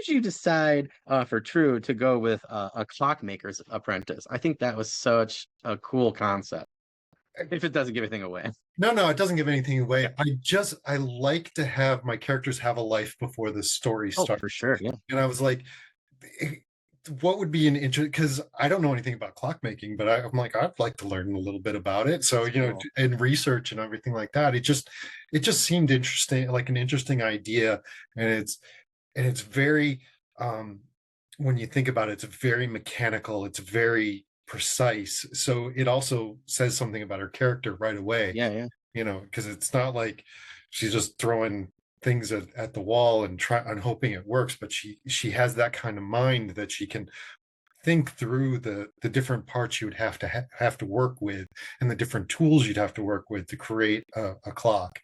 did you decide for True to go with a clockmaker's apprentice? I think that was such a cool concept. If it doesn't give anything away. No, no, it doesn't give anything away. I like to have my characters have a life before the story Oh, starts. for sure. Yeah. And I was like, eh, what would be an interest? Because I don't know anything about clockmaking, but I'm like, I'd like to learn a little bit about it. So, That's you know, cool. and research and everything like that. It just seemed interesting, like an interesting idea. And it's very, when you think about it, it's very mechanical. It's very precise. So it also says something about her character right away, Yeah, yeah. you know, because it's not like she's just throwing things at the wall and hoping it works, but she has that kind of mind that she can think through the different parts you would have to work with and the different tools you'd have to work with to create a clock.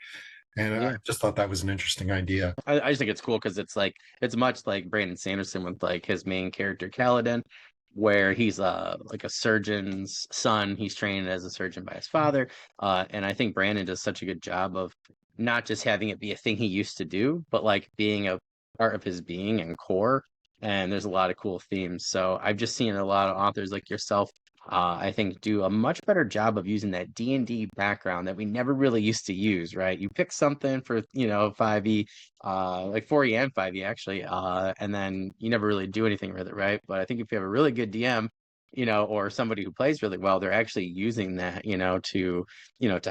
And I Yeah. just thought that was an interesting idea. I just think it's cool because it's like it's much like Brandon Sanderson with like his main character Kaladin, where he's like a surgeon's son. He's trained as a surgeon by his father. And I think Brandon does such a good job of not just having it be a thing he used to do, but like being a part of his being and core. And there's a lot of cool themes. So I've just seen a lot of authors like yourself, I think, do a much better job of using that D&D background that we never really used to use, right? You pick something for, 5e, like 4e and 5e actually, and then you never really do anything with it, right? But I think if you have a really good DM, or somebody who plays really well, they're actually using that, to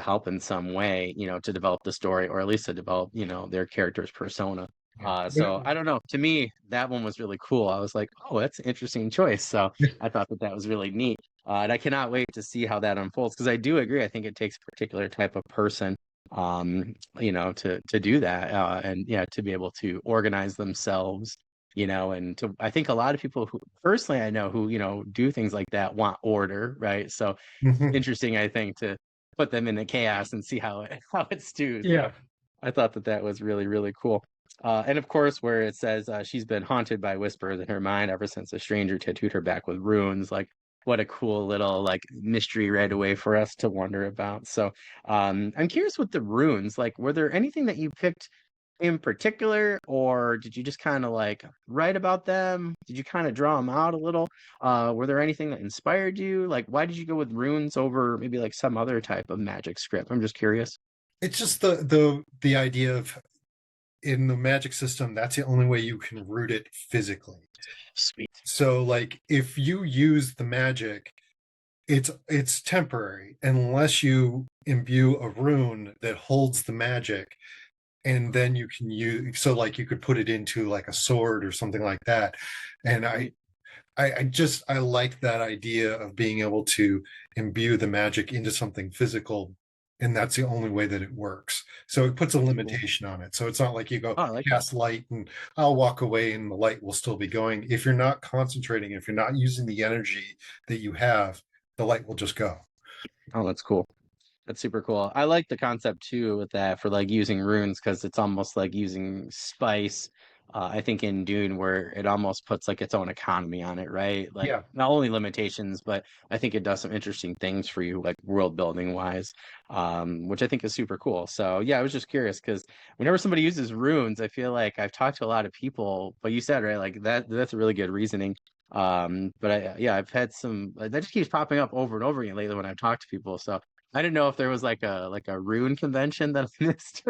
help in some way, to develop the story or at least to develop, their character's persona. Yeah. So I don't know. To me, that one was really cool. I was like, oh, that's an interesting choice. So I thought that was really neat. And I cannot wait to see how that unfolds because I do agree. I think it takes a particular type of person, to do that, and yeah, to be able to organize themselves, and to I think a lot of people who personally I know who do things like that want order, right? So Mhm. interesting, I think, to put them in the chaos and see how it how it stews. Yeah. So I thought that was really really cool. And of course, where it says she's been haunted by whispers in her mind ever since a stranger tattooed her back with runes, like what a cool little like mystery right away for us to wonder about. So I'm curious with the runes, like were there anything that you picked in particular, or did you just kind of like write about them? Did you kind of draw them out a little? Were there anything that inspired you? Like, why did you go with runes over maybe like some other type of magic script? I'm just curious. It's just the idea of in the magic system, that's the only way you can root it physically. Sweet. So like if you use the magic, it's temporary unless you imbue a rune that holds the magic, and then you can use, so like you could put it into like a sword or something like that. And Sweet. I like that idea of being able to imbue the magic into something physical, and that's the only way that it works. So it puts a That's cool. limitation on it. So it's not like you go Oh, I like that. cast light and I'll walk away and the light will still be going. If you're not concentrating, if you're not using the energy that you have, the light will just go. Oh, that's cool. That's super cool. I like the concept too with that for like using runes because it's almost like using spice. I think in Dune where it almost puts like its own economy on it, right? Like Yeah. not only limitations, but I think it does some interesting things for you, like world building wise, which I think is super cool. So yeah, I was just curious because whenever somebody uses runes, I feel like I've talked to a lot of people, but you said right, like that's a really good reasoning. But yeah, I've had some that just keeps popping up over and over again lately when I've talked to people. So I didn't know if there was like a rune convention that I missed.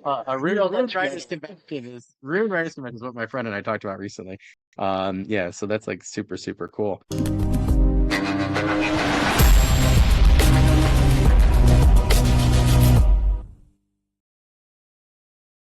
A rune writers convention is what my friend and I talked about recently. Yeah, so that's like super super cool.